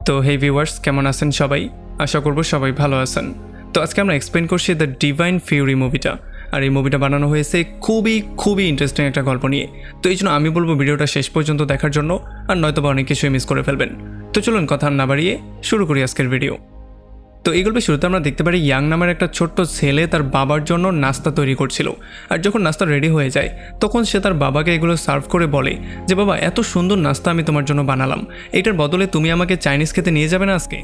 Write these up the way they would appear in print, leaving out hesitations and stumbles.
তো হে ভিউয়ার্স, কেমন আছেন সবাই? আশা করব সবাই ভালো আছেন। তো আজকে আমরা এক্সপ্লেন করছি দ্য ডিভাইন ফিউরি মুভিটা। আর এই মুভিটা বানানো হয়েছে খুবই ইন্টারেস্টিং একটা গল্প নিয়ে। তো এই জন্য আমি বলবো ভিডিওটা শেষ পর্যন্ত দেখার জন্য, আর নয়তোবা অনেক কিছুই মিস করে ফেলবেন। তো চলুন কথা না বাড়িয়ে শুরু করি আজকের ভিডিও। তো এই গল্পের শুরুতে আমরা দেখতে পারি ইয়াং নামের একটা ছোট্ট ছেলে তার বাবার জন্য নাস্তা তৈরি করছিল। আর যখন নাস্তা রেডি হয়ে যায় তখন সে তার বাবাকে এগুলো সার্ভ করে বলে যে বাবা, এত সুন্দর নাস্তা আমি তোমার জন্য বানালাম, এটার বদলে তুমি আমাকে চাইনিজ খেতে নিয়ে যাবে না আজকে?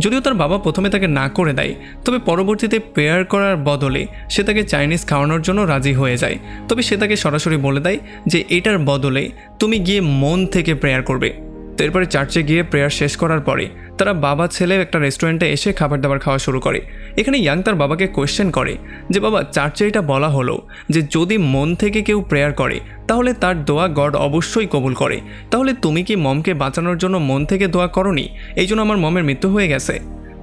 যদিও তার বাবা প্রথমে তাকে না করে দেয়, তবে পরবর্তীতে প্রেয়ার করার বদলে সে তাকে চাইনিজ খাওয়ানোর জন্য রাজি হয়ে যায়। তবে সে তাকে সরাসরি বলে দেয় যে এটার বদলে তুমি গিয়ে মন থেকে প্রেয়ার করবে। তো এরপরে চার্চে গিয়ে প্রেয়ার শেষ করার পরে তারা বাবা ছেলে একটা রেস্টুরেন্টে এসে খাবার দাবার খাওয়া শুরু করে। এখানে ইয়াং তার বাবাকে কোয়েশ্চেন করে যে বাবা, চার্চে এটা বলা হলো যে যদি মন থেকে কেউ প্রেয়ার করে তাহলে তার দোয়া গড অবশ্যই কবুল করে, তাহলে তুমি কি মমকে বাঁচানোর জন্য মন থেকে দোয়া করনি? এই জন্য আমার মমের মৃত্যু হয়ে গেছে।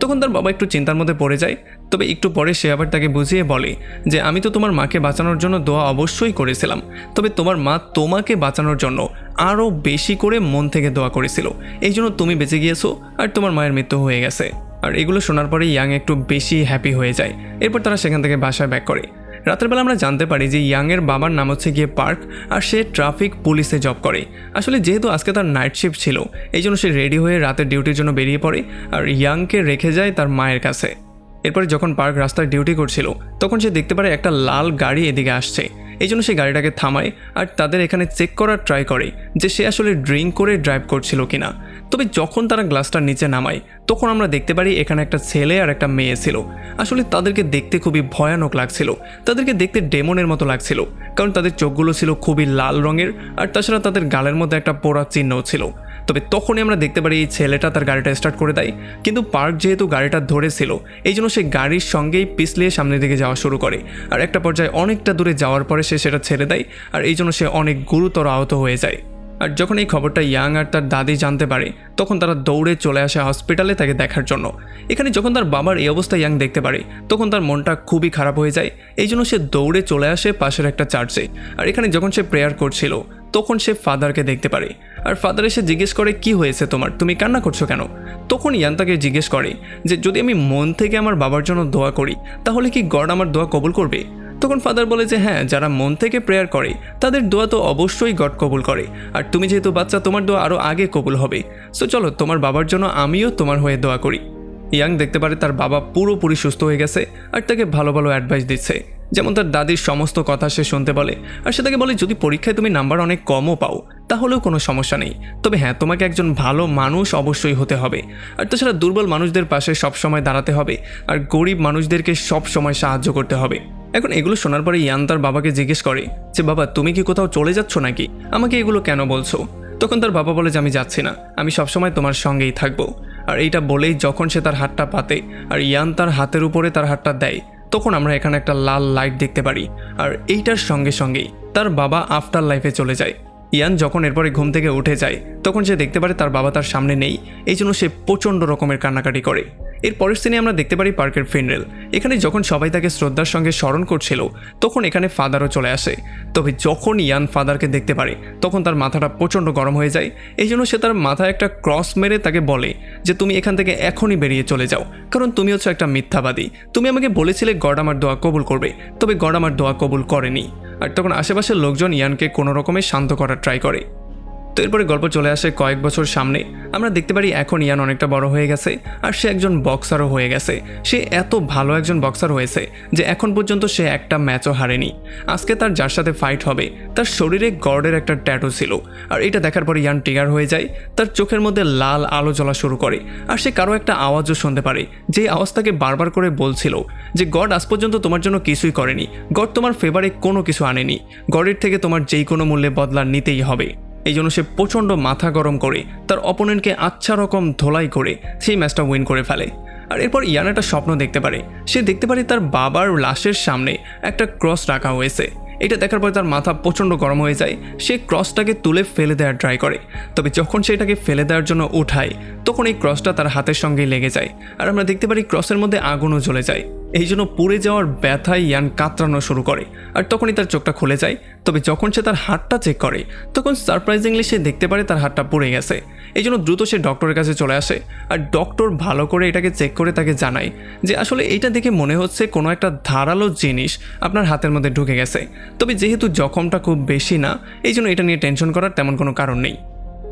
তখন তার বাবা একটু চিন্তার মধ্যে পড়ে যায়। তবে একটু পরে সে আবার তাকে বুঝিয়ে বলে যে আমি তো তোমার মাকে বাঁচানোর জন্য দোয়া অবশ্যই করেছিলাম, তবে তোমার মা তোমাকে বাঁচানোর জন্য আরও বেশি করে মন থেকে দোয়া করেছিল, এই জন্য তুমি বেঁচে গিয়েছো আর তোমার মায়ের মৃত্যু হয়ে গেছে। আর এগুলো শোনার পরে ইয়াং একটু বেশি হ্যাপি হয়ে যায়। এরপর তারা সেখান থেকে বাসায় ব্যাক করে। রাতের বেলা আমরা জানতে পারি যে ইয়াংয়ের বাবার নাম হচ্ছে গিয়ে পার্ক, আর সে ট্রাফিক পুলিশে জব করে। আসলে যেহেতু আজকে তার নাইট শিফট ছিল, এই জন্য সে রেডি হয়ে রাতের ডিউটির জন্য বেরিয়ে পড়ে আর ইয়াংকে রেখে যায় তার মায়ের কাছে। এরপরে যখন পার্ক রাস্তায় ডিউটি করছিল তখন সে দেখতে পারে একটা লাল গাড়ি এদিকে আসছে। এই জন্য সে গাড়িটাকে থামায় আর তাদের এখানে চেক করার ট্রাই করে যে সে আসলে ড্রিঙ্ক করে ড্রাইভ করছিল কিনা। তবে যখন তারা গ্লাসটা নিচে নামায় তখন আমরা দেখতে পারি এখানে একটা ছেলে আর একটা মেয়ে ছিল। আসলে তাদেরকে দেখতে খুবই ভয়ানক লাগছিল, তাদেরকে দেখতে ডেমনের মতো লাগছিল, কারণ তাদের চোখগুলো ছিল খুবই লাল রঙের আর তাছাড়া তাদের গালের মধ্যে একটা পোড়া চিহ্নও ছিল। তবে তখনই আমরা দেখতে পারি এই ছেলেটা তার গাড়িটা স্টার্ট করে দেয়, কিন্তু পার্ক যেহেতু গাড়িটা ধরেছিল এই জন্য সে গাড়ির সঙ্গেই পিছলিয়ে সামনের দিকে যাওয়া শুরু করে। আর একটা পর্যায়ে অনেকটা দূরে যাওয়ার পরে সে সেটা ছেড়ে দেয় আর এই জন্য সে অনেক গুরুতর আহত হয়ে যায়। আর যখন এই খবরটা ইয়াং আর তার দাদি জানতে পারে তখন তারা দৌড়ে চলে আসে হসপিটালে তাকে দেখার জন্য। এখানে যখন তার বাবার এই অবস্থা ইয়াং দেখতে পারে তখন তার মনটা খুবই খারাপ হয়ে যায়, এই জন্য সে দৌড়ে চলে আসে পাশের একটা চার্চে। আর এখানে যখন সে প্রেয়ার করছিল তখন সে ফাদারকে দেখতে পারে। আর ফাদার এসে জিজ্ঞেস করে কি হয়েছে তোমার, তুমি কান্না করছো কেন? তখন ইয়ান তাকে জিজ্ঞেস করে যে যদি আমি মন থেকে আমার বাবার জন্য দোয়া করি তাহলে কি গড আমার দোয়া কবুল করবে? তখন ফাদার বলে যে হ্যাঁ, যারা মন থেকে প্রেয়ার করে তাদের দোয়া তো অবশ্যই গড কবুল করে, আর তুমি যেহেতু বাচ্চা তোমার দোয়া আরও আগে কবুল হবে। সো চলো তোমার বাবার জন্য আমিও তোমার হয়ে দোয়া করি। ইয়াং দেখতে পারে তার বাবা পুরোপুরি সুস্থ হয়ে গেছে আর তাকে ভালো ভালো অ্যাডভাইস দিচ্ছে, যেমন তার দাদির সমস্ত কথা সে শুনতে বলে। আর সে তাকে বলে যদি পরীক্ষায় তুমি নাম্বার অনেক কমও পাও তাহলেও কোনো সমস্যা নেই, তবে হ্যাঁ তোমাকে একজন ভালো মানুষ অবশ্যই হতে হবে, আর তাছাড়া দুর্বল মানুষদের পাশে সবসময় দাঁড়াতে হবে আর গরিব মানুষদেরকে সবসময় সাহায্য করতে হবে। এখন এগুলো শোনার পরে ইয়ান তার বাবাকে জিজ্ঞেস করে যে বাবা, তুমি কি কোথাও চলে যাচ্ছ নাকি? আমাকে এগুলো কেন বলছো? তখন তার বাবা বলে যে আমি যাচ্ছি না, আমি সবসময় তোমার সঙ্গেই থাকবো। আর এইটা বলেই যখন সে তার হাতটা পাতে আর ইয়ান তার হাতের উপরে তার হাতটা দেয় তখন আমরা এখানে একটা লাল লাইট দেখতে পারি, আর এইটার সঙ্গে সঙ্গেই তার বাবা আফটার লাইফে চলে যায়। ইয়ান যখন এরপরে ঘুম থেকে উঠে যায় তখন সে দেখতে পারে তার বাবা তার সামনে নেই, এই জন্য সে প্রচণ্ড রকমের কান্নাকাটি করে। এর পরের সিনে আমরা দেখতে পারি পার্কের ফিনরেল। এখানে যখন সবাই তাকে শ্রদ্ধার সঙ্গে স্মরণ করছিল তখন এখানে ফাদারও চলে আসে। তবে যখন ইয়ান ফাদারকে দেখতে পারে তখন তার মাথাটা প্রচণ্ড গরম হয়ে যায়, এই জন্য সে তার মাথায় একটা ক্রস মেরে তাকে বলে যে তুমি এখান থেকে এখনই বেরিয়ে চলে যাও, কারণ তুমি হচ্ছে একটা মিথ্যাবাদী। তুমি আমাকে বলেছিলে গড আমার দোয়া কবুল করবে, তবে গড আমার দোয়া কবুল করেনি। আর তখন আশেপাশের লোকজন ইয়ানকে কোনো রকমে শান্ত করার ট্রাই করে। তো এরপরে গল্প চলে আসে কয়েক বছর সামনে। আমরা দেখতে পারি এখন ইয়ান অনেকটা বড় হয়ে গেছে আর সে একজন বক্সারও হয়ে গেছে। সে এত ভালো একজন বক্সার হয়েছে যে এখন পর্যন্ত সে একটা ম্যাচও হারেনি। আজকে তার যার সাথে ফাইট হবে তার শরীরে গডের একটা ট্যাটু ছিল, আর এটা দেখার পরে ইয়ান ট্রিগার হয়ে যায়। তার চোখের মধ্যে লাল আলো জ্বলা শুরু করে আর সে কারো একটা আওয়াজও শুনতে পারে, যে আওয়াজ তাকে বারবার করে বলছিল যে গড আজ পর্যন্ত তোমার জন্য কিছুই করেনি, গড তোমার ফেভারে কোনো কিছু আনেনি, গডের থেকে তোমার যেই কোনো মূল্যে বদলা নিতেই হবে। এই জন্য সে প্রচণ্ড মাথা গরম করে তার অপোনেন্টকে আচ্ছা রকম ধোলাই করে সেই ম্যাচটা উইন করে ফেলে। আর এরপর ইয়ান একটা স্বপ্ন দেখতে পারে। সে দেখতে পারে তার বাবার লাশের সামনে একটা ক্রস রাখা হয়েছে। এটা দেখার পরে তার মাথা প্রচণ্ড গরম হয়ে যায়। সে ক্রসটাকে তুলে ফেলে দেওয়ার ট্রাই করে, তবে যখন সে এটাকে ফেলে দেওয়ার জন্য উঠায় তখন এই ক্রসটা তার হাতের সঙ্গেই লেগে যায়। আর আমরা দেখতে পারি ক্রসের মধ্যে আগুনও জ্বলে যায়। এই জন্য পুড়ে যাওয়ার ব্যথায় ইয়ান কাতরানো শুরু করে আর তখনই তার চোখটা খুলে যায়। তবে যখন সে তার হাতটা চেক করে তখন সারপ্রাইজিংলি সে দেখতে পারে তার হাতটা পুড়ে গেছে। এই জন্য দ্রুত সে ডক্টরের কাছে চলে আসে আর ডক্টর ভালো করে এটাকে চেক করে তাকে জানায় যে আসলে এটা দেখে মনে হচ্ছে কোনো একটা ধারালো জিনিস আপনার হাতের মধ্যে ঢুকে গেছে। তবে যেহেতু জখমটা খুব বেশি না, এই জন্য এটা নিয়ে টেনশন করার তেমন কোনো কারণ নেই।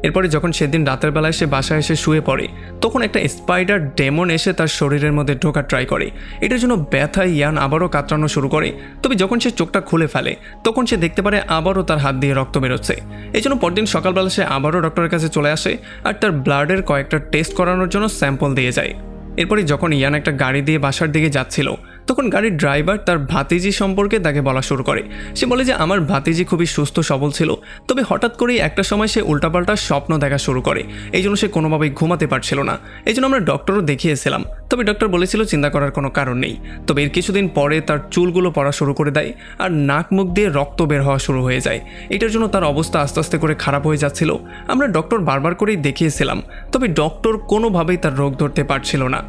এরপরে যখন সেদিন রাতের বেলায় সে বাসায় এসে শুয়ে পড়ে তখন একটা স্পাইডার ডেমন এসে তার শরীরের মধ্যে ঢোকার ট্রাই করে। এটার জন্য ব্যথায় ইয়ান আবারও কাতরানো শুরু করে। তবে যখন সে চোখটা খুলে ফেলে তখন সে দেখতে পারে আবারও তার হাত দিয়ে রক্ত বেরোচ্ছে। এই জন্য পরদিন সকালবেলা সে আবারও ডক্টরের কাছে চলে আসে আর তার ব্লাডের কয়েকটা টেস্ট করানোর জন্য স্যাম্পল দিয়ে যায়। এরপরে যখন ইয়ান একটা গাড়ি দিয়ে বাসার দিকে যাচ্ছিল তখন গাড়ির ড্রাইভার তার ভাতিজি সম্পর্কে তাকে বলা শুরু করে। সে বলে যে আমার ভাতিজি খুবই সুস্থ সবল ছিল, তবে হঠাৎ করেই একটা সময় সে উল্টাপাল্টা স্বপ্ন দেখা শুরু করে। এই জন্য সে কোনোভাবেই ঘুমাতে পারছিল না। এই জন্য আমরা ডক্টরও দেখিয়েছিলাম, তবে ডক্টর বলেছিল চিন্তা করার কোনো কারণ নেই। তবে এর কিছুদিন পরে তার চুলগুলো পড়া শুরু করে দেয় আর নাক মুখ দিয়ে রক্ত বের হওয়া শুরু হয়ে যায়। এটার জন্য তার অবস্থা আস্তে আস্তে করে খারাপ হয়ে যাচ্ছিল। আমরা ডক্টর বারবার করেই দেখিয়েছিলাম, তবে ডক্টর কোনোভাবেই তার রোগ ধরতে পারছিল না।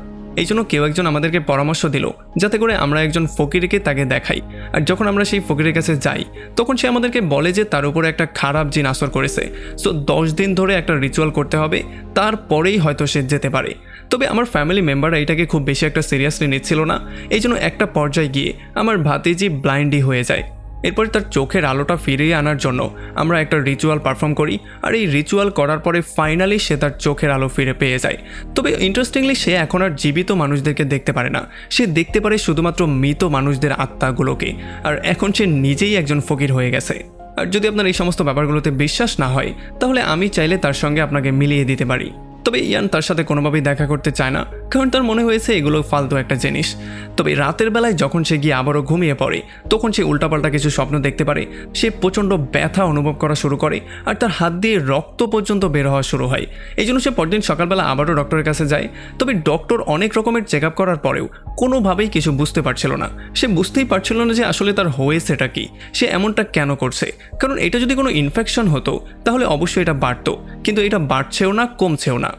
এই জন্য কেউ একজন আমাদেরকে পরামর্শ দিল যাতে করে আমরা একজন ফকিরকে তাকে দেখাই। আর যখন আমরা সেই ফকিরের কাছে যাই তখন সে আমাদেরকে বলে যে তার উপরে একটা খারাপ জিন আসর করেছে, সো 10 দিন ধরে একটা রিচুয়াল করতে হবে, তারপরেই হয়তো সে যেতে পারে। তবে আমার ফ্যামিলি মেম্বাররা এটাকে খুব বেশি একটা সিরিয়াসলি নিচ্ছিল না। এই জন্য একটা পর্যায়ে গিয়ে আমার ভাতিজি ব্লাইন্ডই হয়ে যায়। এরপর তার চোখের আলোটা ফিরিয়ে আনার জন্য আমরা একটা রিচুয়াল পারফর্ম করি আর এই রিচুয়াল করার পরে ফাইনালি সে তার চোখের আলো ফিরে পেয়ে যায়। তবে ইন্টারেস্টিংলি সে এখন আর জীবিত মানুষদেরকে দেখতে পারে না, সে দেখতে পারে শুধুমাত্র মৃত মানুষদের আত্মাগুলোকে। আর এখন সে নিজেই একজন ফকির হয়ে গেছে। আর যদি আপনার এই সমস্ত ব্যাপারগুলোতে বিশ্বাস না হয় তাহলে আমি চাইলে তার সঙ্গে আপনাকে মিলিয়ে দিতে পারি। তবে ইয়ান তার সাথে কোনোভাবেই দেখা করতে চায় না, কারণ তার মনে হয়েছে এগুলো ফালতু একটা জিনিস। তবে রাতের বেলায় যখন সে গিয়ে আবারও ঘুমিয়ে পড়ে তখন সে উল্টাপাল্টা কিছু স্বপ্ন দেখতে পারে। সে প্রচণ্ড ব্যথা অনুভব করা শুরু করে আর তার হাত দিয়ে রক্ত পর্যন্ত বের হওয়া শুরু হয়। এই জন্য সে পরদিন সকালবেলা আবারও ডক্টরের কাছে যায়। তবে ডক্টর অনেক রকমের চেক আপ করার পরেও কোনোভাবেই কিছু বুঝতে পারছিল না। সে বুঝতেই পারছিল না যে আসলে তার হয়েছেটা কি, সে এমনটা কেন করছে। কারণ এটা যদি কোনো ইনফেকশন হতো তাহলে অবশ্যই এটা বাড়তো, কিন্তু এটা বাড়ছেও না, কমছেও না।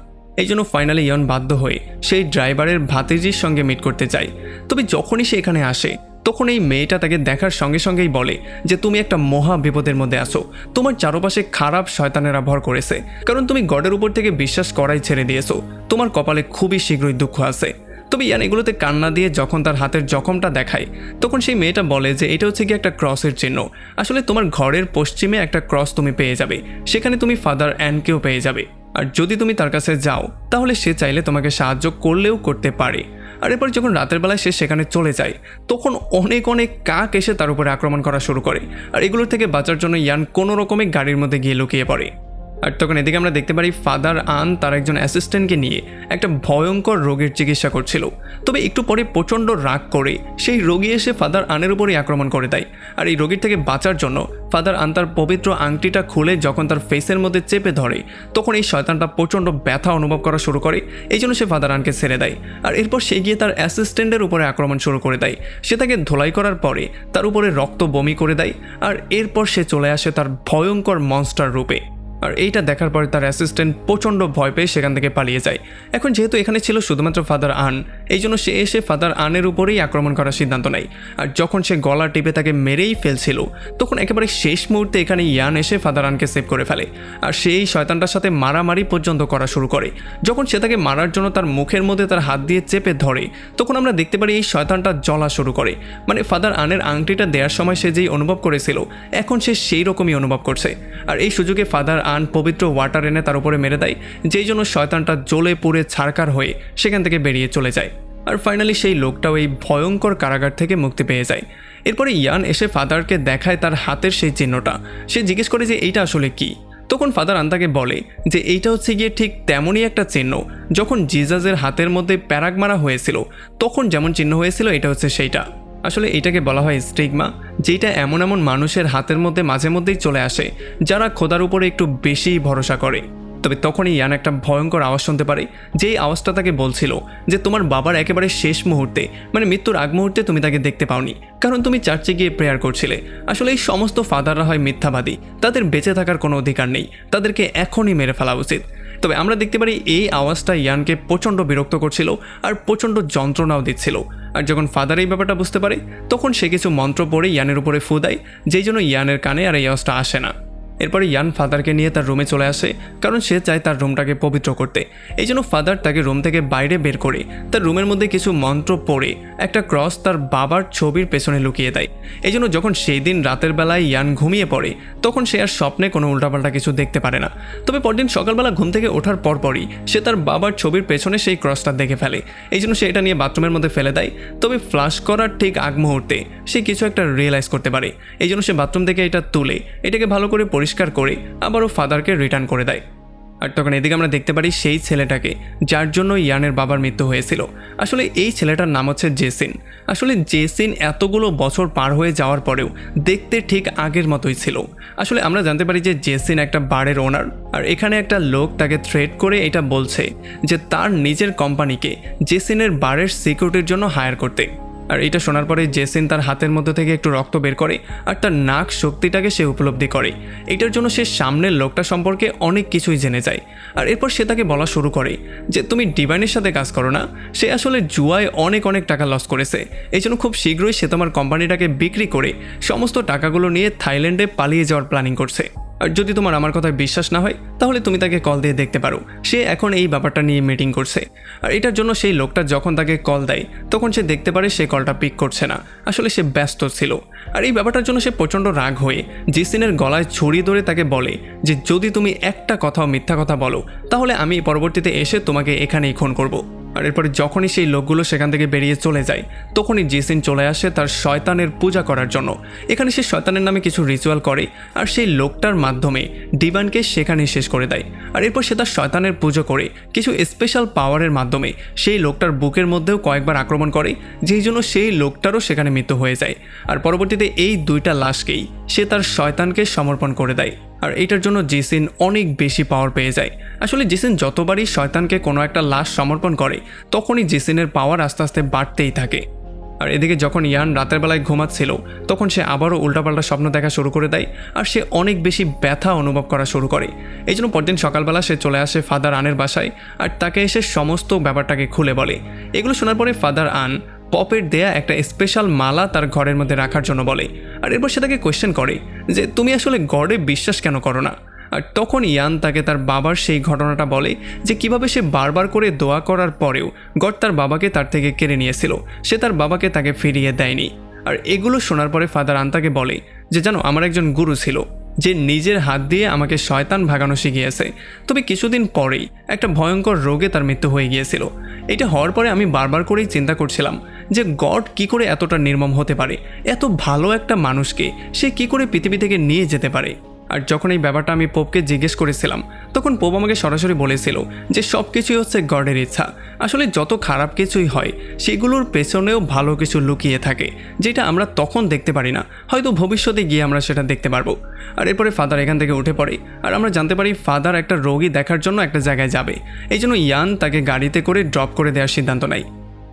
এই জন্য ফাইনালি ইয়ন বাধ্য হয়ে সেই ড্রাইভারের ভাতিজির সঙ্গে মিট করতে চায়। তবে যখনই সে এখানে আসে তখন এই মেয়েটা তাকে দেখার সঙ্গে সঙ্গেই বলে যে তুমি একটা মহা বিপদের মধ্যে আছো, তোমার চারপাশে খারাপ শয়তানেরা ভর করেছে, কারণ তুমি গডের উপর থেকে বিশ্বাস করাই ছেড়ে দিয়েছো, তোমার কপালে খুবই শীঘ্রই দুঃখ আছে। তবে ইয়ান এগুলোতে কান্না দিয়ে যখন তার হাতের জখমটা দেখায় তখন সেই মেয়েটা বলে যে এটা হচ্ছে কি একটা ক্রসের চিহ্ন। আসলে তোমার ঘরের পশ্চিমে একটা ক্রস তুমি পেয়ে যাবে, সেখানে তুমি ফাদার অ্যানকেও পেয়ে যাবে। আর যদি তুমি তার কাছে যাও তাহলে সে চাইলে তোমাকে সাহায্য করলেও করতে পারে। আর এরপর যখন রাতের বেলায় সে সেখানে চলে যায় তখন অনেক অনেক কাক এসে তার উপরে আক্রমণ করা শুরু করে। আর এগুলোর থেকে বাঁচার জন্য ইয়ান কোনো রকমে গাড়ির মধ্যে গিয়ে লুকিয়ে পড়ে। আর তখন এদিকে আমরা দেখতে পারি ফাদার আন তার একজন অ্যাসিস্ট্যান্টকে নিয়ে একটা ভয়ঙ্কর রোগের চিকিৎসা করছিল। তবে একটু পরে প্রচণ্ড রাগ করে সেই রোগী এসে ফাদার আনের উপরেই আক্রমণ করে দেয়। আর এই রোগীর থেকে বাঁচার জন্য ফাদার আন তার পবিত্র আংটিটা খুলে যখন তার ফেসের মধ্যে চেপে ধরে তখন এই শয়তানটা প্রচণ্ড ব্যথা অনুভব করা শুরু করে। এই জন্য সে ফাদার আনকে ছেড়ে দেয়। আর এরপর সে গিয়ে তার অ্যাসিস্ট্যান্টের উপরে আক্রমণ শুরু করে দেয়। সে তাকে ধোলাই করার পরে তার উপরে রক্ত বমি করে দেয়। আর এরপর সে চলে আসে তার ভয়ঙ্কর মনস্টার রূপে। আর এইটা দেখার পরে তার অ্যাসিস্ট্যান্ট প্রচণ্ড ভয় পেয়ে সেখান থেকে পালিয়ে যায়। এখন যেহেতু এখানে ছিল শুধুমাত্র ফাদার আন, এই জন্য সে এসে ফাদার আনের উপরেই আক্রমণ করার সিদ্ধান্ত নেয়। আর যখন সে গলা টিপে তাকে মেরেই ফেলছিল তখন একেবারে শেষ মুহূর্তে এখানে ইয়ান এসে ফাদার আনকে সেভ করে ফেলে। আর সেই শয়তানটার সাথে মারামারি পর্যন্ত করা শুরু করে। যখন সে তাকে মারার জন্য তার মুখের মধ্যে তার হাত দিয়ে চেপে ধরে তখন আমরা দেখতে পারি এই শয়তানটা জ্বলা শুরু করে। মানে ফাদার আনের আংটিটা দেওয়ার সময় সে যেই অনুভব করেছিল এখন সে সেই রকমই অনুভব করছে। আর এই সুযোগে ফাদার আন পবিত্র ওয়াটার এনে তার উপরে মেরে দেয়, যেই জন্য শয়তানটা জ্বলে পুড়ে ছারকার হয়ে সেখান থেকে বেরিয়ে চলে যায়। আর ফাইনালি সেই লোকটাও এই ভয়ঙ্কর কারাগার থেকে মুক্তি পেয়ে যায়। এরপরে ইয়ান এসে ফাদারকে দেখায় তার হাতের সেই চিহ্নটা। সে জিজ্ঞেস করে যে এইটা আসলে কি। তখন ফাদার আন তাকে বলে যে এইটা হচ্ছে গিয়ে ঠিক তেমনই একটা চিহ্ন যখন জিজাসের হাতের মধ্যে প্যারাগ মারা হয়েছিল তখন যেমন চিহ্ন হয়েছিল এটা হচ্ছে সেইটা। আসলে এটাকে বলা হয় স্টিগমা, যেটা এমন এমন মানুষের হাতের মধ্যে মাঝে মধ্যেই চলে আসে যারা খোদার উপরে একটু বেশিই ভরসা করে। তবে তখনই ইয়ান একটা ভয়ঙ্কর আওয়াজ শুনতে পারে, যেই আওয়াজটা তাকে বলছিল যে তোমার বাবার একেবারে শেষ মুহূর্তে মানে মৃত্যুর আগ মুহূর্তে তুমি তাকে দেখতে পাওনি, কারণ তুমি চার্চে গিয়ে প্রেয়ার করছিলে। আসলে এই সমস্ত ফাদাররা হয় মিথ্যাবাদী, তাদের বেঁচে থাকার কোনো অধিকার নেই, তাদেরকে এখনই মেরে ফেলা উচিত। তবে আমরা দেখতে পারি এই আওয়াজটা ইয়ানকে প্রচণ্ড বিরক্ত করছিল আর প্রচণ্ড যন্ত্রণাও দিচ্ছিল। আর যখন ফাদার এই ব্যাপারটা বুঝতে পারে তখন সে কিছু মন্ত্র পড়ে ইয়ানের উপরে ফু দেয়, যেই জন্য ইয়ানের কানে আর এই আওয়াজটা আসে না। এরপরে ইয়ান ফাদারকে নিয়ে তার রুমে চলে আসে, কারণ সে চায় তার রুমটাকে পবিত্র করতে। এই জন্য ফাদার তাকে রুম থেকে বাইরে বের করে তার রুমের মধ্যে কিছু মন্ত্র পড়ে একটা ক্রস তার বাবার ছবির পেছনে লুকিয়ে দেয়। এই জন্য যখন সেই দিন রাতের বেলায় ইয়ান ঘুমিয়ে পড়ে তখন সে আর স্বপ্নে কোনো উল্টাপাল্টা কিছু দেখতে পারে না। তবে পরদিন সকালবেলা ঘুম থেকে ওঠার পরপরই সে তার বাবার ছবির পেছনে সেই ক্রসটা দেখে ফেলে। এই জন্য সে এটা নিয়ে বাথরুমের মধ্যে ফেলে দেয়। তবে ফ্লাশ করার ঠিক আগ মুহূর্তে সে কিছু একটা রিয়েলাইজ করতে পারে। এই জন্য সে বাথরুম থেকে এটা তুলে এটাকে ভালো করে পরিষ্কার করে আবারও ফাদারকে রিটার্ন করে দেয়। আর তখন এদিকে আমরা দেখতে পারি সেই ছেলেটাকে যার জন্য ইয়ানের বাবার মৃত্যু হয়েছিল। আসলে এই ছেলেটার নাম হচ্ছে জেসিন। আসলে জেসিন এতগুলো বছর পার হয়ে যাওয়ার পরেও দেখতে ঠিক আগের মতোই ছিল। আসলে আমরা জানতে পারি যে জেসিন একটা বারের ওনার, আর এখানে একটা লোক তাকে থ্রেট করে এটা বলছে যে তার নিজের কোম্পানিকে জেসিনের বারের সিকিউরিটির জন্য হায়ার করতে। আর এটা শোনার পরে জেসিন তার হাতের মধ্যে থেকে একটু রক্ত বের করে আর তার নাক শক্তিটাকে সে উপলব্ধি করে। এটার জন্য সে সামনের লোকটা সম্পর্কে অনেক কিছুই জেনে যায়। আর এরপর সে তাকে বলা শুরু করে যে তুমি ডিভাইনের সাথে কাজ করো না, সে আসলে জুয়ায় অনেক টাকা লস করেছে। এই জন্য খুব শীঘ্রই সে তোমার কোম্পানিটাকে বিক্রি করে সমস্ত টাকাগুলো নিয়ে থাইল্যান্ডে পালিয়ে যাওয়ার প্ল্যানিং করছে। আর যদি তোমার আমার কথায় বিশ্বাস না হয় তাহলে তুমি তাকে কল দিয়ে দেখতে পারো, সে এখন এই ব্যাপারটা নিয়ে মিটিং করছে। আর এটার জন্য সেই লোকটা যখন তাকে কল দেয় তখন সে দেখতে পারে সে কলটা পিক করছে না, আসলে সে ব্যস্ত ছিল। আর এই ব্যাপারটার জন্য সে প্রচণ্ড রাগ হয়ে জেসিনের গলায় ছড়ি ধরে তাকে বলে যে যদি তুমি একটা কথাও মিথ্যা কথা বলো তাহলে আমি পরবর্তীতে এসে তোমাকে এখানেই খুন করব। আর এরপরে যখনই সেই লোকগুলো সেখান থেকে বেরিয়ে চলে যায় তখনই জেসিন চলে আসে তার শয়তানের পূজা করার জন্য। এখানে সে শয়তানের নামে কিছু রিচুয়াল করে আর সেই লোকটার মাধ্যমে ডিভানকে সেখানে শেষ করে দেয়। আর এরপর সে তার শয়তানের পুজো করে কিছু স্পেশাল পাওয়ারের মাধ্যমে সেই লোকটার বুকের মধ্যেও কয়েকবার আক্রমণ করে, যেই জন্য সেই লোকটারও সেখানে মৃত্যু হয়ে যায়। আর পরবর্তীতে এই দুইটা লাশকেই সে তার শয়তানকে সমর্পণ করে দেয়। আর এটার জন্য জেসিন অনেক বেশি পাওয়ার পেয়ে যায়। আসলে জেসিন যতবারই শয়তানকে কোনো একটা লাশ সমর্পণ করে তখনই জেসিনের পাওয়ার আস্তে আস্তে বাড়তেই থাকে। আর এদিকে যখন ইয়ান রাতের বেলায় ঘুমাচ্ছিল তখন সে আবারও উল্টাপাল্টা স্বপ্ন দেখা শুরু করে দেয় আর সে অনেক বেশি ব্যথা অনুভব করা শুরু করে। এই জন্য পরদিন সকালবেলা সে চলে আসে ফাদার আনের বাসায় আর তাকে এসে সমস্ত ব্যাপারটাকে খুলে বলে। এগুলো শোনার পরে ফাদার আন পপের দেয়া একটা স্পেশাল মালা তার ঘরের মধ্যে রাখার জন্য বলে। আর এরপর সে তাকে কোয়েশ্চেন করে যে তুমি আসলে গডে বিশ্বাস কেন করো না। আর তখন ইয়ান তাকে তার বাবার সেই ঘটনাটা বলে যে কিভাবে সে বারবার করে দোয়া করার পরেও গড তার বাবাকে তার থেকে কেড়ে নিয়েছিল, সে তার বাবাকে তাকে ফিরিয়ে দেয়নি। আর এগুলো শোনার পরে ফাদার আন তাকে বলে যে জানো আমার একজন গুরু ছিল যে নিজের হাত দিয়ে আমাকে শয়তান ভাগানো শিখিয়েছে। তবে কিছুদিন পরেই একটা ভয়ঙ্কর রোগে তার মৃত্যু হয়ে গিয়েছিল। এটা হওয়ার পরে আমি বারবার করেই চিন্তা করছিলাম যে গড কি করে এতটা নির্মম হতে পারে, এত ভালো একটা মানুষকে সে কি করে পৃথিবী থেকে নিয়ে যেতে পারে। আর যখন এই ব্যাপারটা আমি পোপকে জিজ্ঞেস করেছিলাম তখন পোপ আমাকে সরাসরি বলেছিল যে সব কিছুই হচ্ছে গডের ইচ্ছা। আসলে যত খারাপ কিছুই হয় সেগুলোর পেছনেও ভালো কিছু লুকিয়ে থাকে, যেটা আমরা তখন দেখতে পারি না, হয়তো ভবিষ্যতে গিয়ে আমরা সেটা দেখতে পারবো। আর এরপরে ফাদার এখান থেকে উঠে পড়ে আর আমরা জানতে পারি ফাদার একটা রোগী দেখার জন্য একটা জায়গায় যাবে। এই জন্য ইয়ান তাকে গাড়িতে করে ড্রপ করে দেওয়ার সিদ্ধান্ত নেয়।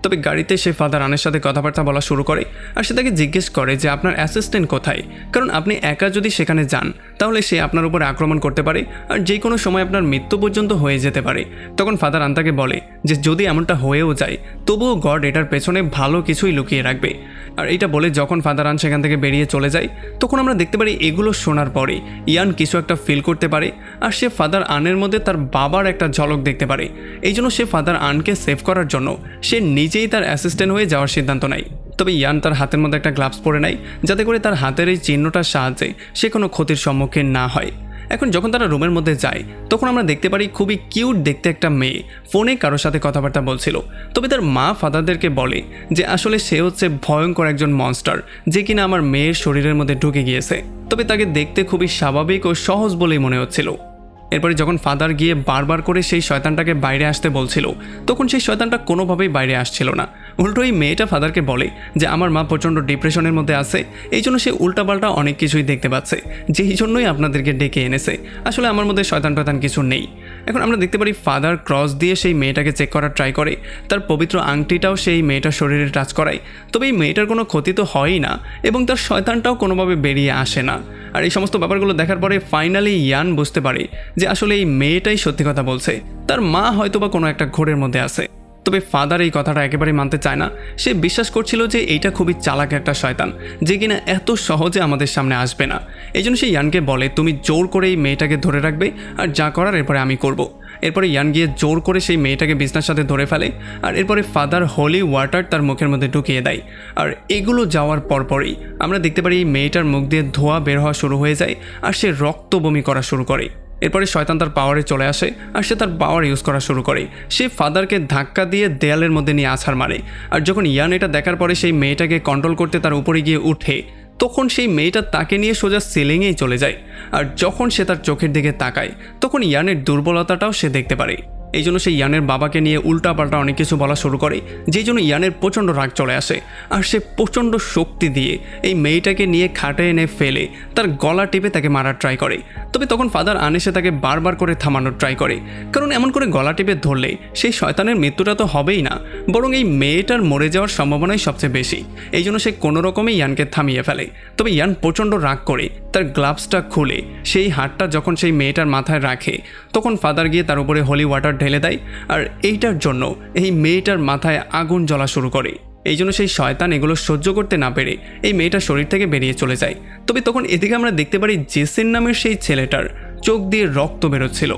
তবে গাড়িতে সে ফাদার আনের সাথে কথাবার্তা বলা শুরু করে আর সে তাকে জিজ্ঞেস করে যে আপনার অ্যাসিস্ট্যান্ট কোথায়, কারণ আপনি একা যদি সেখানে যান তাহলে সে আপনার উপরে আক্রমণ করতে পারে আর যে কোনো সময় আপনার মৃত্যু পর্যন্ত হয়ে যেতে পারে। তখন ফাদার আন তাকে বলে যে যদি এমনটা হয়েও যায় তবুও গড এটার পেছনে ভালো কিছুই লুকিয়ে রাখবে। আর এটা বলে যখন ফাদার আন সেখান থেকে বেরিয়ে চলে যায় তখন আমরা দেখতে পারি এগুলো শোনার পরে ইয়ান কিছু একটা ফিল করতে পারে আর সে ফাদার আনের মধ্যে তার বাবার একটা ঝলক দেখতে পারে। এই জন্য সে ফাদার আনকে সেভ করার জন্য সে নিজেই তার অ্যাসিস্ট্যান্ট হয়ে যাওয়ার সিদ্ধান্ত নেয়। তবে ইয়ান তার হাতের মধ্যে একটা গ্লাভস পরে নেয় যাতে করে তার হাতের এই চিহ্নটার সাহায্যে সে কোনো ক্ষতির সম্মুখীন না হয়। এখন যখন তারা রুমের মধ্যে যায় তখন আমরা দেখতে পারি খুবই কিউট দেখতে একটা মেয়ে ফোনে কারোর সাথে কথাবার্তা বলছিল। তবে তার মা ফাদারদেরকে বলে যে আসলে সে হচ্ছে ভয়ঙ্কর একজন মনস্টার যে কিনা আমার মেয়ের শরীরের মধ্যে ঢুকে গিয়েছে। তবে তাকে দেখতে খুবই স্বাভাবিক ও সহজ বলেই মনে হচ্ছিল। এরপরে যখন ফাদার গিয়ে বারবার করে সেই শয়তানটাকে বাইরে আসতে বলছিল তখন সেই শয়তানটা কোনোভাবেই বাইরে আসছিল না। উল্টো এই মেয়েটা ফাদারকে বলে যে আমার মা প্রচণ্ড ডিপ্রেশনের মধ্যে আছে, এই জন্য সে উল্টাপাল্টা অনেক কিছুই দেখতে পাচ্ছে, যেই জন্যই আপনাদেরকে ডেকে এনেছে। আসলে আমার মধ্যে শয়তান টয়তান কিছু নেই। এখন আমরা দেখতে পারি ফাদার ক্রস দিয়ে সেই মেয়েটাকে চেক করার ট্রাই করে, তার পবিত্র আংটিটাও সেই মেয়েটার শরীরে টাচ করায়, তবে এই মেয়েটার কোনো ক্ষতি তো হয়ই না এবং তার শয়তানটাও কোনোভাবে বেরিয়ে আসে না। আর এই সমস্ত ব্যাপারগুলো দেখার পরে ফাইনালি ইয়ান বুঝতে পারে যে আসলে এই মেয়েটাই সত্যি কথা বলছে, তার মা হয়তো বা কোনো একটা ঘোরের মধ্যে আছে। তবে ফাদার এই কথাটা একেবারে মানতে চায় না, সে বিশ্বাস করছিল যে এইটা খুবই চালাক একটা শয়তান যে কিনা এত সহজে আমাদের সামনে আসবে না। এই জন্য সে ইয়ানকে বলে তুমি জোর করে এই মেয়েটাকে ধরে রাখবে আর যা করার এরপরে আমি করব। এরপরে ইয়ান গিয়ে জোর করে সেই মেয়েটাকে বিছনার সাথে ধরে ফেলে আর এরপরে ফাদার হোলি ওয়াটার তার মুখের মধ্যে ঢুকিয়ে দেয়। আর এগুলো যাওয়ার পরপরই আমরা দেখতে পারি এই মেয়েটার মুখ দিয়ে ধোঁয়া বের হওয়া শুরু হয়ে যায় আর সে রক্ত বমি করা শুরু করে। এরপরে শয়তান তার পাওয়ারে চলে আসে আর সে তার পাওয়ার ইউজ করা শুরু করে। সে ফাদারকে ধাক্কা দিয়ে দেয়ালের মধ্যে নিয়ে আছাড় মারে। আর যখন ইয়ান এটা দেখার পরে সেই মেয়েটাকে কন্ট্রোল করতে তার উপরে গিয়ে উঠে, তখন সেই মেয়েটা তাকে নিয়ে সোজা সিলিংয়েই চলে যায়। আর যখন সে তার চোখের দিকে তাকায় তখন ইয়ানের দুর্বলতাটাও সে দেখতে পারে। এই জন্য সে ইয়ানের বাবাকে নিয়ে উল্টাপাল্টা অনেক কিছু বলা শুরু করে, যেই জন্য ইয়ানের প্রচণ্ড রাগ চলে আসে আর সে প্রচণ্ড শক্তি দিয়ে এই মেয়েটাকে নিয়ে খাটে এনে ফেলে তার গলা টিপে তাকে মারার ট্রাই করে। তবে তখন ফাদার আনেসে তাকে বারবার করে থামানোর ট্রাই করে, কারণ এমন করে গলা টিপে ধরলে সেই শয়তানের মৃত্যুটা তো হবেই না, বরং এই মেয়েটার মরে যাওয়ার সম্ভাবনাই সবচেয়ে বেশি। এই জন্য সে কোনো রকমে ইয়ানকে থামিয়ে ফেলে। তবে ইয়ান প্রচণ্ড রাগ করে তার গ্লাভসটা খুলে সেই হাতটা যখন সেই মেয়েটার মাথায় রাখে, তখন ফাদার গিয়ে তার উপরে হোলি ওয়াটার ঢেলে দেয়। আর এইটার জন্য এই মেয়েটার মাথায় আগুন জ্বলা শুরু করে। এই জন্য সেই শয়তান এগুলো সহ্য করতে না পেরে এই মেয়েটার শরীর থেকে বেরিয়ে চলে যায়। তবে তখন এদিকে আমরা দেখতে পারি জেসিন নামের সেই ছেলেটার চোখ দিয়ে রক্ত বেরোচ্ছিল।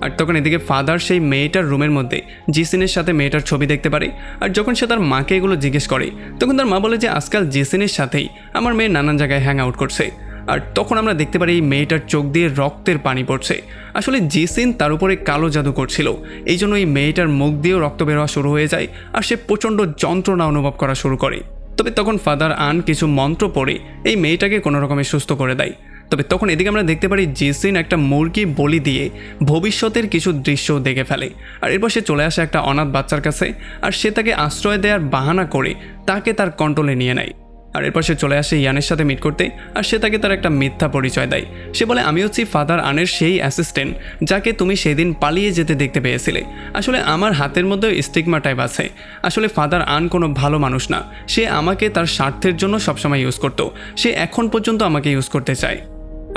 আর তখন এদিকে ফাদার সেই মেয়েটার রুমের মধ্যে জেসিনের সাথে মেয়েটার ছবি দেখতে পারে। আর যখন সে তার মাকে এগুলো জিজ্ঞেস করে তখন তার মা বলে যে আজকাল জেসিনের সাথেই আমার মেয়ে নানান জায়গায় হ্যাং আউট করছে। আর তখন আমরা দেখতে পারি এই মেয়েটার চোখ দিয়ে রক্তের পানি পড়ছে। আসলে জেসিন তার উপরে কালো জাদু করছিল, এই জন্য এই মেয়েটার মুখ দিয়েও রক্ত বের হওয়া শুরু হয়ে যায় আর সে প্রচণ্ড যন্ত্রণা অনুভব করা শুরু করে। তবে তখন ফাদার আন কিছু মন্ত্র পড়ে এই মেয়েটাকে কোনো রকমে সুস্থ করে দেয়। তবে তখন এদিকে আমরা দেখতে পারি জেসিন একটা মুরগি বলি দিয়ে ভবিষ্যতের কিছু দৃশ্য দেখে ফেলে। আর এরপর সে চলে আসে একটা অনাথ বাচ্চার কাছে আর সে তাকে আশ্রয় দেওয়ার বাহানা করে তাকে তার কন্ট্রোলে নিয়ে নেয়। আর এরপর সে চলে আসে ইয়ানের সাথে মিট করতে আর সে তাকে তার একটা মিথ্যা পরিচয় দেয়। সে বলে আমি হচ্ছি ফাদার আনের সেই অ্যাসিস্ট্যান্ট যাকে তুমি সেদিন পালিয়ে যেতে দেখতে পেয়েছিলে। আসলে আমার হাতের মধ্যে স্টিগমা টাইপ আছে। আসলে ফাদার আন কোনো ভালো মানুষ না, সে আমাকে তার স্বার্থের জন্য সবসময় ইউজ করতো, সে এখন পর্যন্ত আমাকে ইউজ করতে চায়।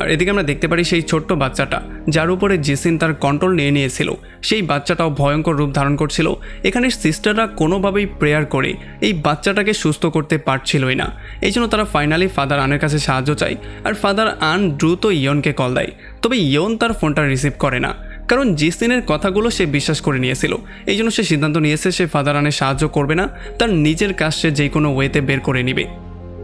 আর এদিকে আমরা দেখতে পারি সেই ছোট্ট বাচ্চাটা যার উপরে জেসিন তার কন্ট্রোল নিয়ে নিয়েছিল, সেই বাচ্চাটাও ভয়ঙ্কর রূপ ধারণ করছিল। এখানে সিস্টাররা কোনোভাবেই প্রেয়ার করে এই বাচ্চাটাকে সুস্থ করতে পারছিলই না। এই জন্য তারা ফাইনালি ফাদার আনের কাছে সাহায্য চায় আর ফাদার আন দ্রুত ইয়নকে কল দেয়। তবে ইয়ন তার ফোনটা রিসিভ করে না, কারণ জেসিনের কথাগুলো সে বিশ্বাস করে নিয়েছিল। এই জন্য সে সিদ্ধান্ত নিয়েছে সে ফাদার আনের সাহায্য করবে না, তার নিজের কাজ সে যে কোনো ওয়েতে বের করে নিবে।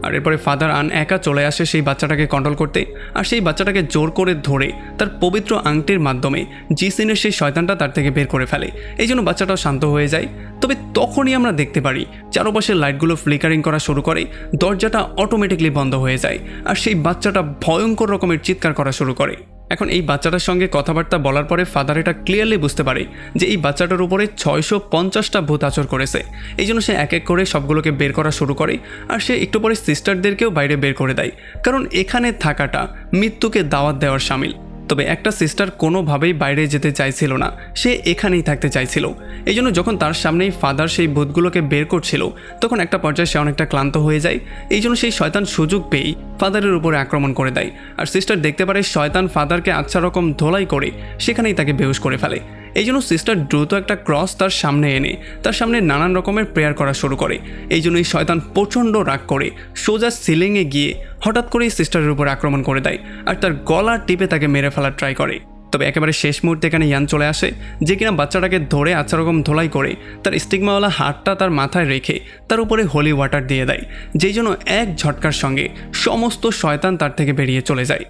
আর এরপরে ফাদার আন একা চলে আসে সেই বাচ্চাটাকে কন্ট্রোল করতে আর সেই বাচ্চাটাকে জোর করে ধরে তার পবিত্র আংটির মাধ্যমে জেসিনের সেই শয়তানটা তার থেকে বের করে ফেলে। এই জন্য বাচ্চাটাও শান্ত হয়ে যায়। তবে তখনই আমরা দেখতে পারি চারপাশের লাইটগুলো ফ্লিকারিং করা শুরু করে, দরজাটা অটোমেটিকলি বন্ধ হয়ে যায় আর সেই বাচ্চাটা ভয়ঙ্কর রকমের চিৎকার করা শুরু করে। এখন এই বাচ্চাটার সঙ্গে কথাবার্তা বলার পরে ফাদার এটা ক্লিয়ারলি বুঝতে পারে যে এই বাচ্চাটার উপরে 650টা ভূত আচর করেছে। এই জন্য সে এক এক করে সবগুলোকে বের করা শুরু করে আর সে একটু পরে সিস্টারদেরকেও বাইরে বের করে দেয়, কারণ এখানে থাকাটা মৃত্যুকে দাওয়াত দেওয়ার শামিল। তবে একটা সিস্টার কোনোভাবেই বাইরে যেতে চাইছিল না, সে এখানেই থাকতে চাইছিল। এই জন্য যখন তার সামনেই ফাদার সেই ভূতগুলোকে বের করছিল তখন একটা পর্যায়ে সে অনেকটা ক্লান্ত হয়ে যায়। এই জন্য সেই শয়তান সুযোগ পেয়েই ফাদারের উপরে আক্রমণ করে দেয় আর সিস্টার দেখতে পারে শয়তান ফাদারকে আচ্ছা রকম ধোলাই করে সেখানেই তাকে বেহুশ করে ফেলে। এই জন্য সিস্টার দ্রুত একটা ক্রস তার সামনে এনে তার সামনে নানান রকমের প্রেয়ার করা শুরু করে। এই জন্য এই শয়তান প্রচণ্ড রাগ করে সোজা সিলিংয়ে গিয়ে হঠাৎ করেই সিস্টারের উপর আক্রমণ করে দেয় আর তার গলা টিপে তাকে মেরে ফেলার ট্রাই করে। তবে একেবারে শেষ মুহূর্তে এখানে ইয়ান চলে আসে যে কিনা বাচ্চাটাকে ধরে আচ্ছা রকম ধোলাই করে তার স্টিগমাওয়ালা হাতটা তার মাথায় রেখে তার উপরে হোলি ওয়াটার দিয়ে দেয়, যেই জন্য এক ঝটকার সঙ্গে সমস্ত শয়তান তার থেকে বেরিয়ে চলে যায়।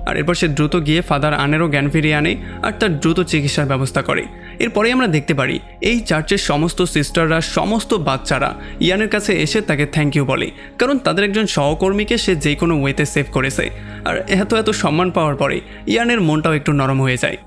আর এরপর সে দ্রুত গিয়ে ফাদার আনেরও জ্ঞান ফিরিয়ে আনে আর তার দ্রুত চিকিৎসার ব্যবস্থা করে। এরপরে আমরা দেখতে পারি এই চার্চের সমস্ত সিস্টাররা সমস্ত বাচ্চারা ইয়ানের কাছে এসে তাকে থ্যাংক ইউ বলে, কারণ তাদের একজন সহকর্মীকে সে যে কোনো ওয়েতে সেভ করেছে। আর এত সম্মান পাওয়ার পরে ইয়ানের মনটাও একটু নরম হয়ে যায়।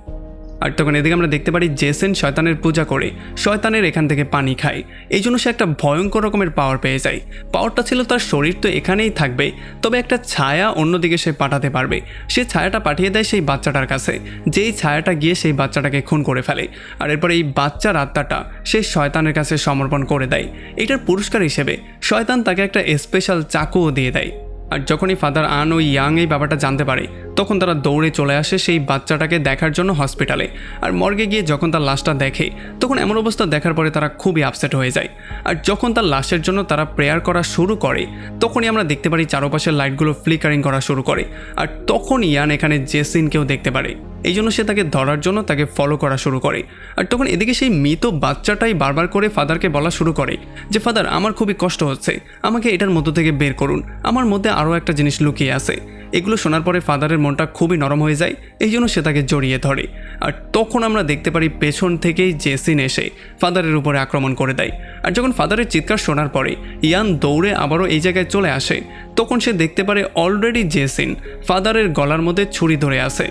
আর তখন এদিকে আমরা দেখতে পারি জেসন শয়তানের পূজা করে শয়তানের এখান থেকে পানি খায়। এই জন্য সে একটা ভয়ঙ্কর রকমের পাওয়ার পেয়ে যায়। পাওয়ারটা ছিল তার শরীর তো এখানেই থাকবে, তবে একটা ছায়া অন্যদিকে সে পাঠাতে পারবে। সে ছায়াটা পাঠিয়ে দেয় সেই বাচ্চাটার কাছে, যেই ছায়াটা গিয়ে সেই বাচ্চাটাকে খুন করে ফেলে। আর এরপর এই বাচ্চার আত্মাটা সে শয়তানের কাছে সমর্পণ করে দেয়। এটার পুরস্কার হিসেবে শয়তান তাকে একটা স্পেশাল চাকুও দিয়ে দেয়। আর যখনই ফাদার আন ও ইয়াং এই ব্যাপারটা জানতে পারে তখন তারা দৌড়ে চলে আসে সেই বাচ্চাটাকে দেখার জন্য হসপিটালে। আর মর্গে গিয়ে যখন তার লাশটা দেখে তখন এমন অবস্থা দেখার পরে তারা খুবই আপসেট হয়ে যায়। আর যখন তার লাশের জন্য তারা প্রেয়ার করা শুরু করে তখনই আমরা দেখতে পারি চারপাশের লাইটগুলো ফ্লিকারিং করা শুরু করে। আর তখন ইয়ান এখানে জেসিনকেও দেখতে পারে, এই জন্য সে তাকে ধরার জন্য তাকে ফলো করা শুরু করে। আর তখন এদিকে সেই মৃত বাচ্চাটাই বারবার করে ফাদারকে বলা শুরু করে যে ফাদার আমার খুবই কষ্ট হচ্ছে, আমাকে এটার মধ্য থেকে বের করুন, আমার মধ্যে আরও একটা জিনিস লুকিয়ে আছে। এগুলো শোনার পরে ফাদারের মনটা খুবই নরম হয়ে যায়, এই জন্য সে তাকে জড়িয়ে ধরে। আর তখন আমরা দেখতে পারি পেছন থেকেই জেসিন এসে ফাদারের উপরে আক্রমণ করে দেয়। আর যখন ফাদারের চিৎকার শোনার পরে ইয়ান দৌড়ে আবারও এই জায়গায় চলে আসে তখন সে দেখতে পারে অলরেডি জেসিন ফাদারের গলার মধ্যে ছুরি ধরে আছে।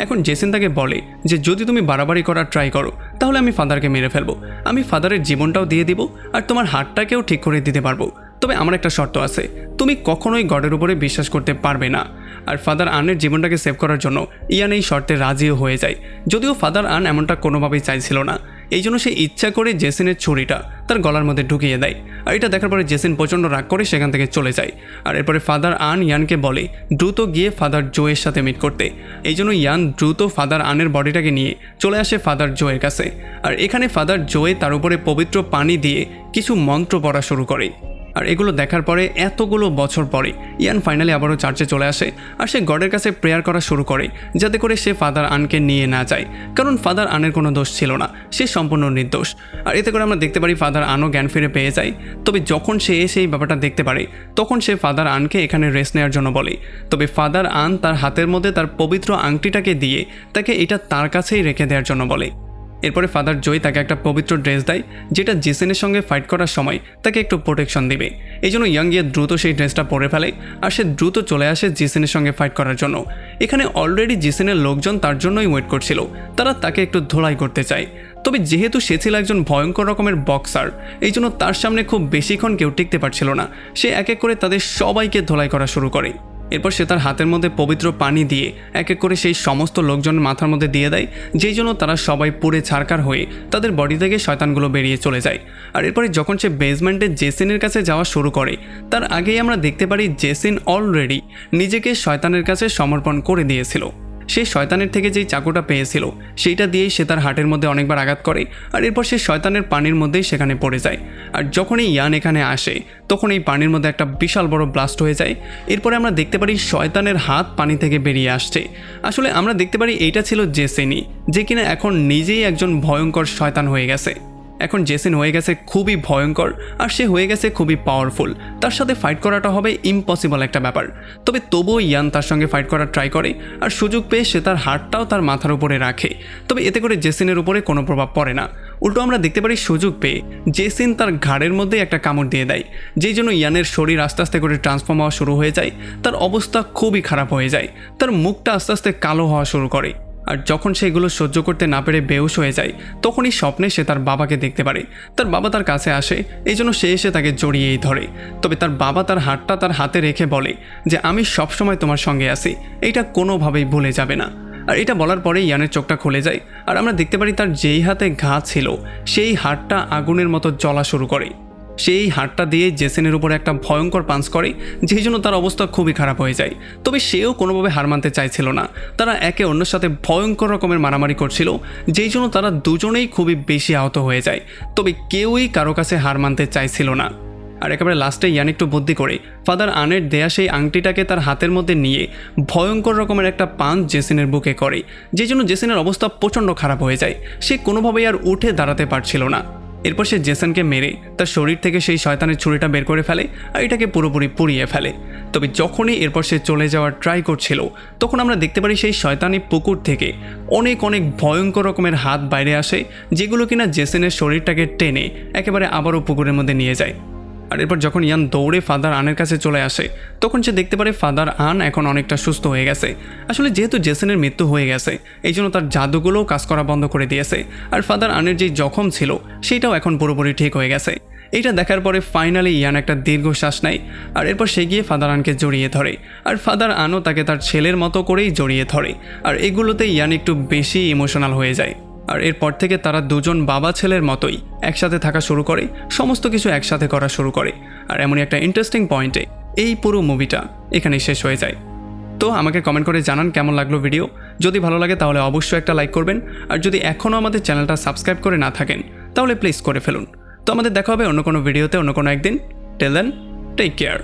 এখন জেসিন তাকে বলে যে যদি তুমি বাড়াবাড়ি করার ট্রাই করো তাহলে আমি ফাদারকে মেরে ফেলবো, আমি ফাদারের জীবনটাও দিয়ে দিব আর তোমার হাতটাকেও ঠিক করে দিতে পারবো, তবে আমার একটা শর্ত আছে, তুমি কখনোই গডের উপরে বিশ্বাস করতে পারবে না। আর ফাদার আনের জীবনটাকে সেভ করার জন্য ইয়ান এই শর্তে রাজিও হয়ে যায়, যদিও ফাদার আন এমনটা কোনোভাবেই চাইছিল না। এই জন্য সে ইচ্ছা করে জেসিনের ছুরিটা তার গলার মধ্যে ঢুকিয়ে দেয়। আর এটা দেখার পরে জেসিন প্রচণ্ড রাগ করে সেখান থেকে চলে যায়। আর এরপরে ফাদার আন ইয়ানকে বলে দ্রুত গিয়ে ফাদার জোয়ের সাথে মিট করতে। এই জন্য ইয়ান দ্রুত ফাদার আনের বডিটাকে নিয়ে চলে আসে ফাদার জোয়ের কাছে। আর এখানে ফাদার জোয়ে তার উপরে পবিত্র পানি দিয়ে কিছু মন্ত্র পড়া শুরু করে। আর এগুলো দেখার পরে এতগুলো বছর পরে ইয়ান ফাইনালি আবারও চার্চে চলে আসে। আর সে গডের কাছে প্রেয়ার করা শুরু করে যাতে করে সে ফাদার আনকে নিয়ে না যায়, কারণ ফাদার আনের কোনো দোষ ছিল না, সে সম্পূর্ণ নির্দোষ। আর এতে করে আমরা দেখতে পারি ফাদার আনও জ্ঞান ফিরে পেয়ে যায়। তবে যখন সে এসে এই ব্যাপারটা দেখতে পারে তখন সে ফাদার আনকে এখানে রেস্ট নেওয়ার জন্য বলে। তবে ফাদার আন তার হাতের মধ্যে তার পবিত্র আংটিটাকে দিয়ে তাকে এটা তার কাছেই রেখে দেওয়ার জন্য বলে। এরপরে ফাদার জয় তাকে একটা পবিত্র ড্রেস দেয় যেটা জেসনের সঙ্গে ফাইট করার সময় তাকে একটু প্রোটেকশন দেবে। এই জন্য ইয়াং গিয়ে দ্রুত সেই ড্রেসটা পরে ফেলে আর সে দ্রুত চলে আসে জেসনের সঙ্গে ফাইট করার জন্য। এখানে অলরেডি জেসনের লোকজন তার জন্যই ওয়েট করছিল, তারা তাকে একটু ধোলাই করতে চায়। তবে যেহেতু সে ছিল একজন ভয়ঙ্কর রকমের বক্সার, এই জন্য তার সামনে খুব বেশিক্ষণ কেউ টিকতে পারছিল না। সে এক এক করে তাদের সবাইকে ধোলাই করা শুরু করে। এরপর সে তার হাতের মধ্যে পবিত্র পানি দিয়ে এক এক করে সেই সমস্ত লোকজনের মাথার মধ্যে দিয়ে দেয়, যেই জন্য তারা সবাই পুড়ে ছারকার হয়ে তাদের বডি থেকে শয়তানগুলো বেরিয়ে চলে যায়। আর এরপরে যখন সে বেসমেন্টে জেসিনের কাছে যাওয়া শুরু করে তার আগেই আমরা দেখতে পারি জেসিন অলরেডি নিজেকে শয়তানের কাছে সমর্পণ করে দিয়েছিল। সেই শয়তানের থেকে যেই চাকুটা পেয়েছিল সেইটা দিয়েই সে তার হার্টের মধ্যে অনেকবার আঘাত করে। আর এরপর সে শয়তানের পানির মধ্যেই সেখানে পড়ে যায়। আর যখনই ইয়ান এখানে আসে তখন এই পানির মধ্যে একটা বিশাল বড় ব্লাস্ট হয়ে যায়। এরপরে আমরা দেখতে পারি শয়তানের হাত পানি থেকে বেরিয়ে আসছে। আসলে আমরা দেখতে পারি এইটা ছিল জেসিনই, যে কিনা এখন নিজেই একজন ভয়ঙ্কর শয়তান হয়ে গেছে। এখন জেসিন হয়ে গেছে খুবই ভয়ঙ্কর আর সে হয়ে গেছে খুবই পাওয়ারফুল। তার সাথে ফাইট করাটা হবে ইম্পসিবল একটা ব্যাপার। তবে তবুও ইয়ান তার সঙ্গে ফাইট করার ট্রাই করে আর সুযোগ পেয়ে সে তার হাতটাও তার মাথার উপরে রাখে। তবে এতে করে জেসিনের উপরে কোনো প্রভাব পড়ে না। উল্টো আমরা দেখতে পারি সুযোগ পেয়ে জেসিন তার ঘাড়ের মধ্যে একটা কামড় দিয়ে দেয়, যেই জন্য ইয়ানের শরীর আস্তে আস্তে করে ট্রান্সফর্ম হওয়া শুরু হয়ে যায়। তার অবস্থা খুবই খারাপ হয়ে যায়, তার মুখটা আস্তে আস্তে কালো হওয়া শুরু করে। আর যখন সে এগুলো সহ্য করতে না পেরে বেহুশ হয়ে যায় তখনই স্বপ্নে সে তার বাবাকে দেখতে পারে। তার বাবা তার কাছে আসে, এই জন্য সে এসে তাকে জড়িয়েই ধরে। তবে তার বাবা তার হাতটা তার হাতে রেখে বলে যে আমি সবসময় তোমার সঙ্গে আছি, এইটা কোনোভাবেই ভুলে যাবে না। আর এটা বলার পরে ইয়ানের চোখটা খুলে যায় আর আমরা দেখতে পারি তার যেই হাতে ঘা ছিল সেই হাতটা আগুনের মতো জ্বলা শুরু করে। সেই হাতটা দিয়ে জেসিনের উপরে একটা ভয়ঙ্কর পাঞ্চ করে, যেই জন্য তার অবস্থা খুবই খারাপ হয়ে যায়। তবে সেও কোনোভাবে হার মানতে চাইছিল না। তারা একে অন্যের সাথে ভয়ঙ্কর রকমের মারামারি করছিল, যেই জন্য তারা দুজনেই খুবই বেশি আহত হয়ে যায়। তবে কেউই কারো কাছে হার মানতে চাইছিল না। আর একেবারে লাস্টে ইয়ান একটু বুদ্ধি করে ফাদার আনের দেয়া সেই আংটিটাকে তার হাতের মধ্যে নিয়ে ভয়ঙ্কর রকমের একটা পাঞ্চ জেসিনের বুকে করে, যেই জন্য জেসিনের অবস্থা প্রচণ্ড খারাপ হয়ে যায়। সে কোনোভাবেই আর উঠে দাঁড়াতে পারছিল না। এরপর সে জেসনকে মেরে তার শরীর থেকে সেই শয়তানের ছুরিটা বের করে ফেলে আর এটাকে পুরোপুরি পুড়িয়ে ফেলে। তবে যখনই এরপর সে চলে যাওয়ার ট্রাই করছিল তখন আমরা দেখতে পারি সেই শয়তানি পুকুর থেকে অনেক অনেক ভয়ঙ্কর রকমের হাত বাইরে আসে, যেগুলো কিনা জেসনের শরীরটাকে টেনে একেবারে আবারও পুকুরের মধ্যে নিয়ে যায়। আর এরপর যখন ইয়ান দৌড়ে ফাদার আনের কাছে চলে আসে তখন সে দেখতে পারে ফাদার আন এখন অনেকটা সুস্থ হয়ে গেছে। আসলে যেহেতু জেসনের মৃত্যু হয়ে গেছে এই জন্য তার জাদুগুলোও কাজ করা বন্ধ করে দিয়েছে, আর ফাদার আনের যে জখম ছিল সেটাও এখন পুরোপুরি ঠিক হয়ে গেছে। এইটা দেখার পরে ফাইনালি ইয়ান একটা দীর্ঘশ্বাস নেয়, আর এরপর সে গিয়ে ফাদার আনকে জড়িয়ে ধরে, আর ফাদার আনও তাকে তার ছেলের মতো করেই জড়িয়ে ধরে। আর এগুলোতে ইয়ান একটু বেশি ইমোশনাল হয়ে যায়। আর এরপর থেকে তারা দুজন বাবা ছেলের মতোই একসাথে থাকা শুরু করে, সমস্ত কিছু একসাথে করা শুরু করে। আর এমনই একটা ইন্টারেস্টিং পয়েন্টে এই পুরো মুভিটা এখানেই শেষ হয়ে যায়। তো আমাকে কমেন্ট করে জানান কেমন লাগলো ভিডিও। যদি ভালো লাগে তাহলে অবশ্যই একটা লাইক করবেন, আর যদি এখনও আমাদের চ্যানেলটা সাবস্ক্রাইব করে না থাকেন তাহলে প্লিজ করে ফেলুন। তো আমাদের দেখা হবে অন্য কোনো ভিডিওতে অন্য কোনো একদিন। Till then, take care.